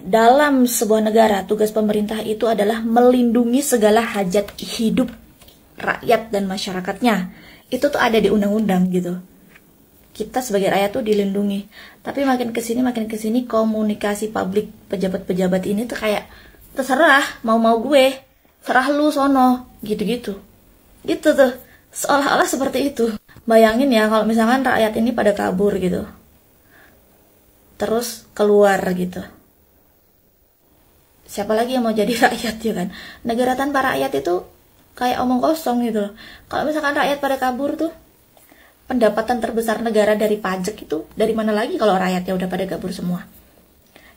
Dalam sebuah negara, tugas pemerintah itu adalah melindungi segala hajat hidup rakyat dan masyarakatnya. Itu tuh ada di undang-undang gitu. Kita sebagai rakyat tuh dilindungi. Tapi makin kesini komunikasi publik pejabat-pejabat ini tuh kayak terserah, mau gue, serah lu sono, gitu-gitu. Gitu tuh, seolah-olah seperti itu. Bayangin ya kalau misalkan rakyat ini pada kabur gitu. Terus keluar gitu. Siapa lagi yang mau jadi rakyat ya kan? Negara tanpa rakyat itu kayak omong kosong gitu loh. Kalau misalkan rakyat pada kabur tuh, pendapatan terbesar negara dari pajak itu dari mana lagi kalau rakyatnya udah pada kabur semua?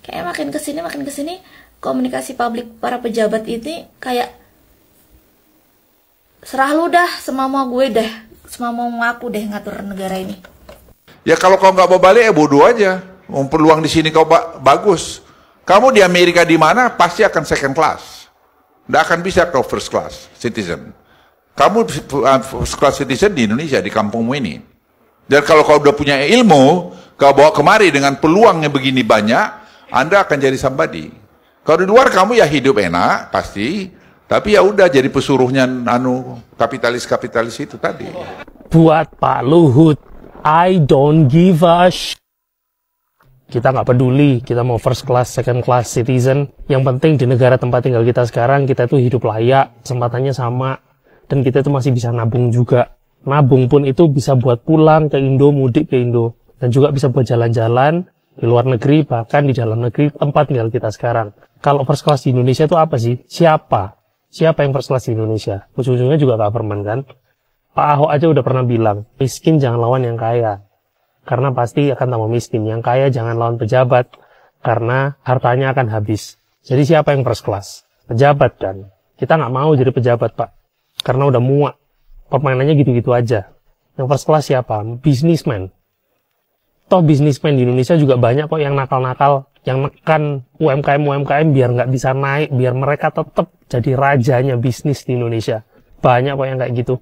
Kayak makin kesini komunikasi publik para pejabat ini kayak serah lu dah, semau gue deh, semau aku deh ngatur negara ini. Ya kalau kau nggak mau balik ya bodoh aja. Peluang di sini kau bagus. Kamu di Amerika di mana pasti akan second class. Nggak akan bisa kau first class citizen. Kamu first class citizen di Indonesia, di kampungmu ini. Dan kalau kau udah punya ilmu, kau bawa kemari dengan peluangnya begini banyak, Anda akan jadi somebody. Kalau di luar kamu ya hidup enak pasti, tapi ya udah jadi pesuruhnya kapitalis itu tadi. Buat Pak Luhut, I don't give a Kita nggak peduli, kita mau first class, second class citizen. Yang penting di negara tempat tinggal kita sekarang, kita tuh hidup layak, kesempatannya sama. Dan kita tuh masih bisa nabung juga. Nabung pun itu bisa buat pulang ke Indo, mudik ke Indo. Dan juga bisa buat jalan-jalan di luar negeri, bahkan di dalam negeri tempat tinggal kita sekarang. Kalau first class di Indonesia itu apa sih? Siapa yang first class di Indonesia? Ujung-ujungnya juga government kan? Pak Ahok aja udah pernah bilang, miskin jangan lawan yang kaya. Karena pasti akan tambah miskin. Yang kaya jangan lawan pejabat, karena hartanya akan habis. Jadi siapa yang first class? Pejabat kan? Kita nggak mau jadi pejabat, Pak. Karena udah muak. Permainannya gitu-gitu aja. Yang first class siapa? Businessman. Toh businessman di Indonesia juga banyak kok yang nakal-nakal, yang nekan UMKM biar nggak bisa naik, biar mereka tetap jadi rajanya bisnis di Indonesia. Banyak kok yang kayak gitu.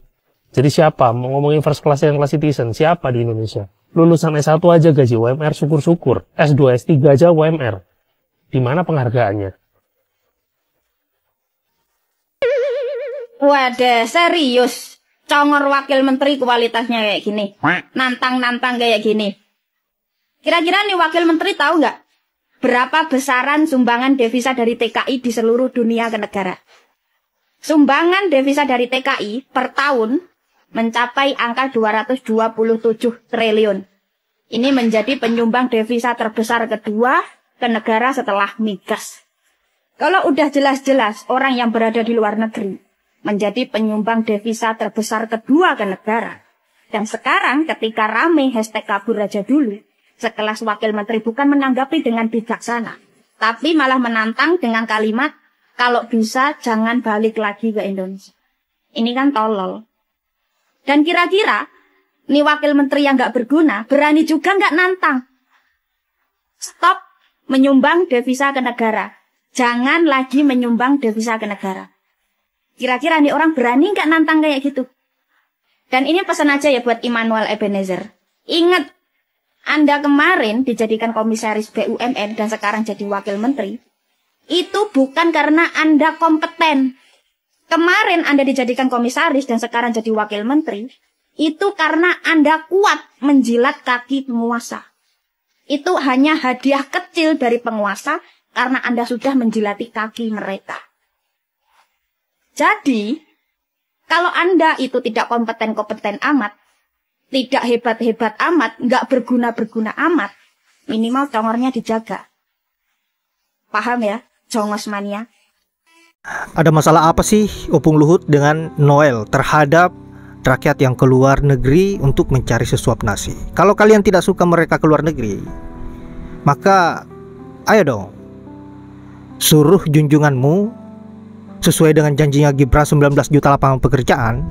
Jadi siapa? Mau ngomongin first class dan class citizen, siapa di Indonesia? Lulusan S1 aja gaji UMR syukur-syukur. S2, S3 aja UMR. Di mana penghargaannya? Waduh, serius. Congor wakil menteri kualitasnya kayak gini. Nantang-nantang kayak gini. Kira-kira nih wakil menteri tahu nggak? Berapa besaran sumbangan devisa dari TKI di seluruh dunia ke negara? Sumbangan devisa dari TKI per tahun mencapai angka 227 triliun. Ini menjadi penyumbang devisa terbesar kedua ke negara setelah migas. Kalau udah jelas-jelas orang yang berada di luar negeri menjadi penyumbang devisa terbesar kedua ke negara. Dan sekarang ketika rame hashtag kabur aja dulu, sekelas wakil menteri bukan menanggapi dengan bijaksana, tapi malah menantang dengan kalimat, kalau bisa jangan balik lagi ke Indonesia. Ini kan tolol. Dan kira-kira, nih wakil menteri yang nggak berguna, berani juga nggak nantang. Stop menyumbang devisa ke negara. Jangan lagi menyumbang devisa ke negara. Kira-kira nih orang berani nggak nantang kayak gitu? Dan ini pesan aja ya buat Immanuel Ebenezer. Ingat, Anda kemarin dijadikan komisaris BUMN dan sekarang jadi wakil menteri. Itu bukan karena Anda kompeten. Kemarin Anda dijadikan komisaris dan sekarang jadi wakil menteri, itu karena Anda kuat menjilat kaki penguasa. Itu hanya hadiah kecil dari penguasa karena Anda sudah menjilati kaki mereka. Jadi, kalau Anda itu tidak kompeten-kompeten amat, tidak hebat-hebat amat, nggak berguna-berguna amat, minimal congornya dijaga. Paham ya, jongos mania? Ada masalah apa sih Opung Luhut dengan Noel terhadap rakyat yang keluar negeri untuk mencari sesuap nasi? Kalau kalian tidak suka mereka keluar negeri, maka ayo dong, suruh junjunganmu sesuai dengan janjinya Gibran 19 juta lapangan pekerjaan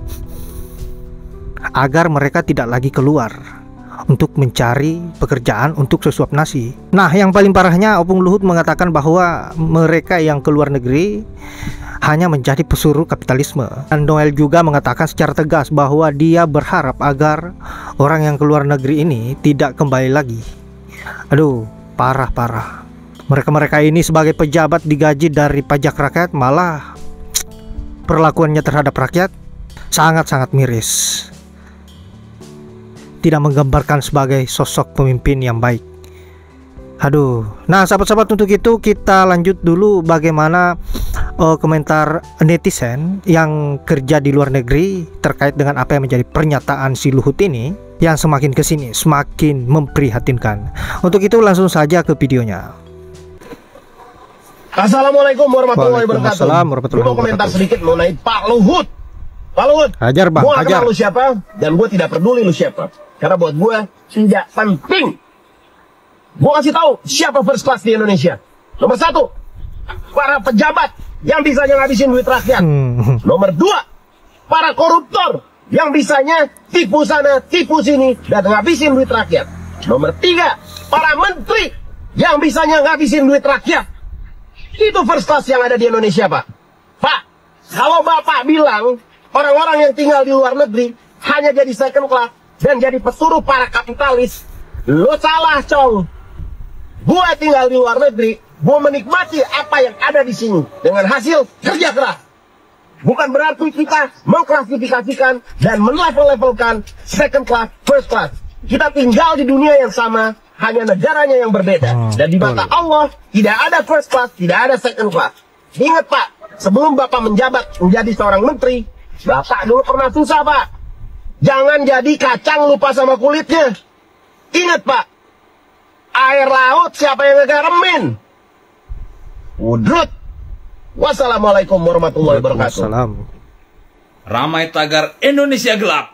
agar mereka tidak lagi keluar untuk mencari pekerjaan untuk sesuap nasi. Nah, yang paling parahnya Opung Luhut mengatakan bahwa mereka yang keluar negeri hanya menjadi pesuruh kapitalisme. Dan Noel juga mengatakan secara tegas bahwa dia berharap agar orang yang keluar negeri ini tidak kembali lagi Aduh, parah. Mereka ini sebagai pejabat digaji dari pajak rakyat, malah perlakuannya terhadap rakyat sangat-sangat miris. Tidak menggambarkan sebagai sosok pemimpin yang baik. Aduh. Nah, sahabat-sahabat, untuk itu kita lanjut dulu bagaimana komentar netizen yang kerja di luar negeri terkait dengan apa yang menjadi pernyataan si Luhut ini, yang semakin kesini semakin memprihatinkan. Untuk itu langsung saja ke videonya. Assalamualaikum warahmatullahi wabarakatuh. Waalaikumsalam warahmatullahi Gue mau komentar wabarakatuh. sedikit mengenai Pak Luhut. Pak Luhut, Hajar bang, gue gak hajar. kenal lu siapa, dan gue tidak peduli lu siapa. Karena buat gue tidak penting. Gue kasih tahu siapa first class di Indonesia. Nomor 1, para pejabat yang bisanya ngabisin duit rakyat. Nomor 2, para koruptor yang bisanya tipu sana, tipu sini, dan ngabisin duit rakyat. Nomor 3, para menteri yang bisanya ngabisin duit rakyat. Itu first class yang ada di Indonesia, Pak. Pak, kalau Bapak bilang orang-orang yang tinggal di luar negeri hanya jadi second class dan jadi pesuruh para kapitalis, lo salah, Cong. Gue tinggal di luar negeri, gue menikmati apa yang ada di sini dengan hasil kerja keras. Bukan berarti kita mengklasifikasikan dan menlevel-levelkan second class, first class. Kita tinggal di dunia yang sama, hanya negaranya yang berbeda. Dan di mata Allah, tidak ada first class, tidak ada second class. Ingat Pak, sebelum Bapak menjabat menjadi seorang menteri, Bapak dulu pernah susah, Pak. Jangan jadi kacang lupa sama kulitnya. Ingat Pak, air laut siapa yang ngegaremin? Udrut. Wassalamualaikum warahmatullahi wabarakatuh. Waalaikumsalam. Ramai tagar Indonesia gelap.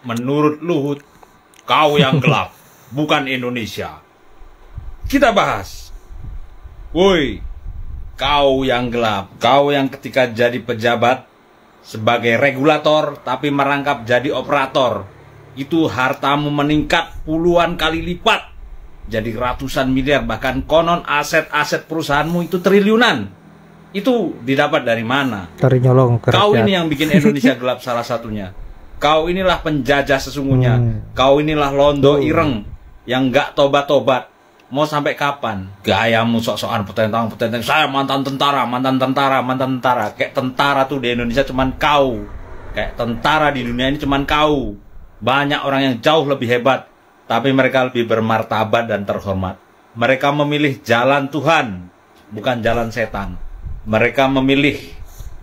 Menurut Luhut, kau yang gelap, bukan Indonesia. Kita bahas. Woi, kau yang gelap. Kau yang ketika jadi pejabat sebagai regulator tapi merangkap jadi operator. Itu hartamu meningkat puluhan kali lipat. Jadi ratusan miliar, bahkan konon aset-aset perusahaanmu itu triliunan. Itu didapat dari mana? Dari nyolong ke Kau rakyat. ini yang bikin Indonesia gelap salah satunya. Kau inilah penjajah sesungguhnya. Kau inilah londo ireng yang gak tobat-tobat. Mau sampai kapan? Gayamu sok-sokan petentang-petentang. Saya mantan tentara. Kayak tentara tuh di Indonesia cuman kau. Kayak tentara di dunia ini cuman kau. Banyak orang yang jauh lebih hebat, tapi mereka lebih bermartabat dan terhormat. Mereka memilih jalan Tuhan, bukan jalan setan. Mereka memilih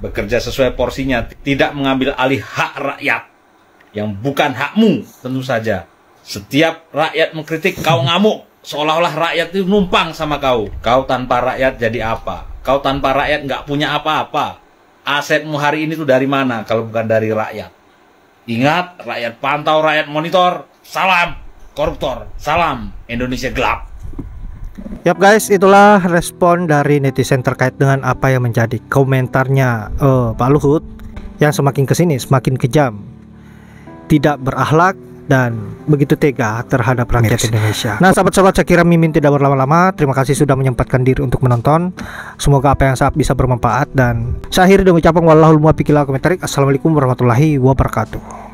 bekerja sesuai porsinya, tidak mengambil alih hak rakyat yang bukan hakmu. Tentu saja setiap rakyat mengkritik, kau ngamuk, seolah-olah rakyat itu numpang sama kau. Kau tanpa rakyat jadi apa? Kau tanpa rakyat nggak punya apa-apa. Asetmu hari ini tuh dari mana kalau bukan dari rakyat? Ingat, rakyat pantau, rakyat monitor. Salam koruptor, salam Indonesia gelap. Yap guys, itulah respon dari netizen terkait dengan apa yang menjadi komentarnya Pak Luhut, yang semakin kesini semakin kejam, tidak berakhlak dan begitu tega terhadap rakyat Indonesia. Nah sahabat-sahabat, saya kira Mimin tidak berlama-lama. Terima kasih sudah menyempatkan diri untuk menonton. Semoga apa yang saya bisa bermanfaat, dan saya akhiri dengan ucapan wallahul muwaffiq ila aqwamit thoriq. Assalamualaikum warahmatullahi wabarakatuh.